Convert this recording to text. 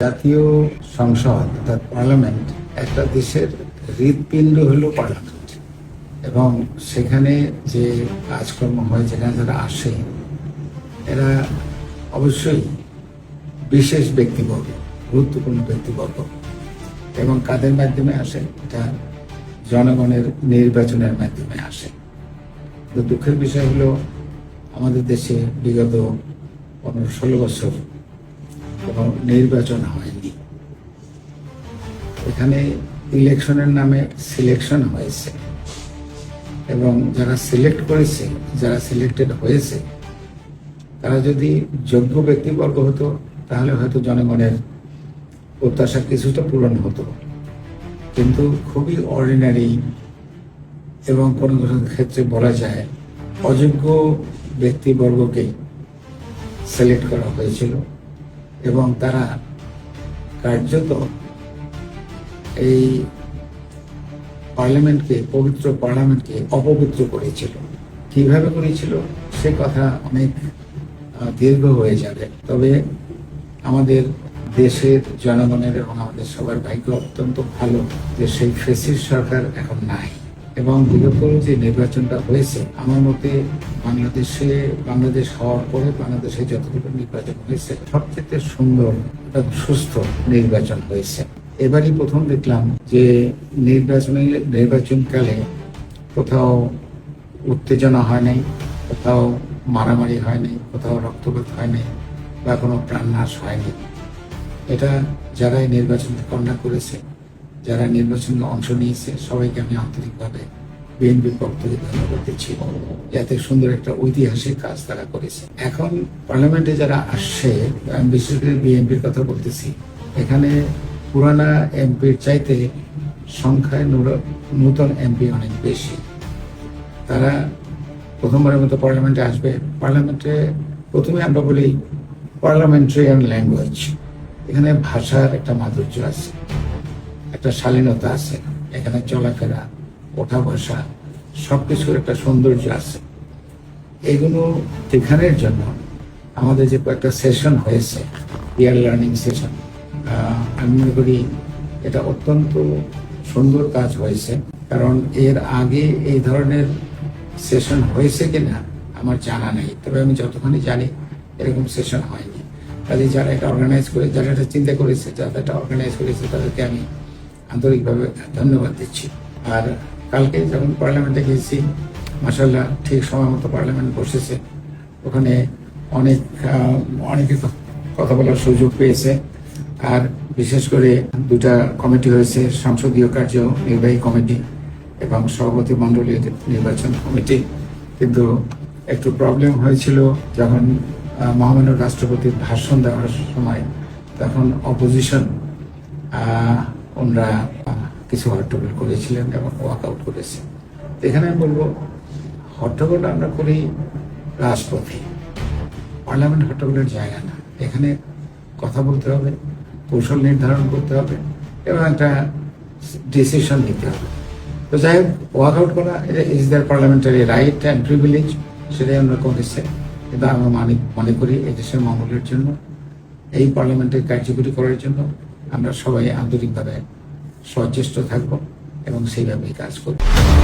জাতীয় সংসদ অর্থাৎ পার্লামেন্ট একটা দেশের হৃৎপিণ্ড হলো পার্লামেন্ট, এবং সেখানে যে কাজকর্ম হয়, যেখানে যারা আসে এরা অবশ্যই বিশেষ ব্যক্তিবর্গ, গুরুত্বপূর্ণ ব্যক্তিবর্গ, এবং কাদের মাধ্যমে আসে? এটা জনগণের নির্বাচনের মাধ্যমে আসে। তো দুঃখের বিষয় হলো আমাদের দেশে বিগত 15-16 বছর কোনো নির্বাচন হয়নি। এখানে ইলেকশনের নামে সিলেকশন হয়েছে, এবং যারা সিলেক্ট করেছে, যারা সিলেক্টেড হয়েছে, তারা যদি যোগ্য ব্যক্তিবর্গ হতো তাহলে হয়তো জনগণের প্রত্যাশা কিছুটা পূরণ হতো। কিন্তু খুবই অর্ডিনারি এবং কোনো কোনো ক্ষেত্রে বলা যায় অযোগ্য ব্যক্তিবর্গকে সিলেক্ট করা হয়েছিল, এবং তারা কার্যত এই পবিত্র পার্লামেন্টকে অপবিত্র করেছিল। কিভাবে করেছিল সে কথা অনেক দীর্ঘ হয়ে যাবে। তবে আমাদের দেশের জনগণের এবং আমাদের সবার ভাগ্য অত্যন্ত ভালো যে সেই ফ্যাসিস্ট সরকার এখন নাই, এবং বিগত যে নির্বাচনটা হয়েছে আমার মতে বাংলাদেশ হওয়ার পরে বাংলাদেশে যতটুকু নির্বাচন হয়েছে সবচেয়ে সুন্দর এবং সুস্থ নির্বাচন হয়েছে। এবারই প্রথম দেখলাম যে নির্বাচনকালে কোথাও উত্তেজনা হয় নাই, কোথাও মারামারি হয় নাই, কোথাও রক্তপাত হয় নাই, বা কোনো প্রাণনাশ হয়নি। এটা যারা এই নির্বাচন কন্ডাক্ট করেছে, যারা নির্বাচনে অংশ নিয়েছে, সবাইকে আমি আন্তরিকভাবে বিএনপির পক্ষ থেকে ধন্যবাদ দিচ্ছি। এত সুন্দর একটা ঐতিহাসিক কাজ তারা করেছে। এখন পার্লামেন্টে যারা আসছে, আমি বিশেষ করে বিএনপির কথা বলতেছি, এখানে পুরানা এমপির চাইতে সংখ্যায় নূতন এমপি অনেক বেশি। তারা প্রথমবারের মতো পার্লামেন্টে আসবে। পার্লামেন্টে প্রথমে আমরা বলি পার্লামেন্টারিয়ান ল্যাঙ্গুয়েজ। এখানে ভাষার একটা মাধুর্য আছে, একটা শালীনতা আছে, এখানে চলাফেরা, ওঠা বসা সবকিছুর একটা সৌন্দর্য আছে। এগুলো শেখানোর জন্য আমাদের যে কয়েকটা সেশন হয়েছে, পিয়ার লার্নিং সেশন, আমি মনে করি এটা অত্যন্ত সুন্দর কাজ হয়েছে। কারণ এর আগে এই ধরনের সেশন হয়েছে কিনা আমার জানা নেই, তবে আমি যতখানি জানি এরকম সেশন হয়নি। কাজে যারা এটা অর্গানাইজ করে, যারা এটা চিন্তা করেছে, যারা এটা অর্গানাইজ করেছে, তাদেরকে আমি আন্তরিকভাবে ধন্যবাদ দিচ্ছি। আর কালকে যখন পার্লামেন্টে গেছি, মাসাল্লাহ ঠিক সময় মতো পার্লামেন্ট বসেছে। ওখানে অনেকে কথা বলার সুযোগ পেয়েছে। আর বিশেষ করে দুটা কমিটি হয়েছে, সংসদীয় কার্য নির্বাহী কমিটি এবং সভাপতি মণ্ডলীয় নির্বাচন কমিটি। কিন্তু একটু প্রবলেম হয়েছিল যখন মহামান্য রাষ্ট্রপতির ভাষণ দেওয়ার সময়, তখন অপোজিশন ওনারা কিছু হট্টগোল করেছিলেন এবং ওয়াকআউট করেছে। এখানে আমি বলবো, হট্টগোল আমরা করি রাজপথে, পার্লামেন্ট হট্টগোলের জায়গা না। এখানে কথা বলতে হবে, কৌশল নির্ধারণ করতে হবে, এবং একটা ডিসিশন নিতে হবে। তো যাই হোক, ওয়াকআউট করা এটা is their parliamentary right and privilege, সেটাই আমরা করেছে। কিন্তু আমি মনে করি এই দেশের মঙ্গলের জন্য, এই পার্লামেন্টের কার্যকরী করার জন্য আমরা সবাই আন্তরিকভাবে সচেষ্ট থাকবো এবং সেইভাবেই কাজ করবো।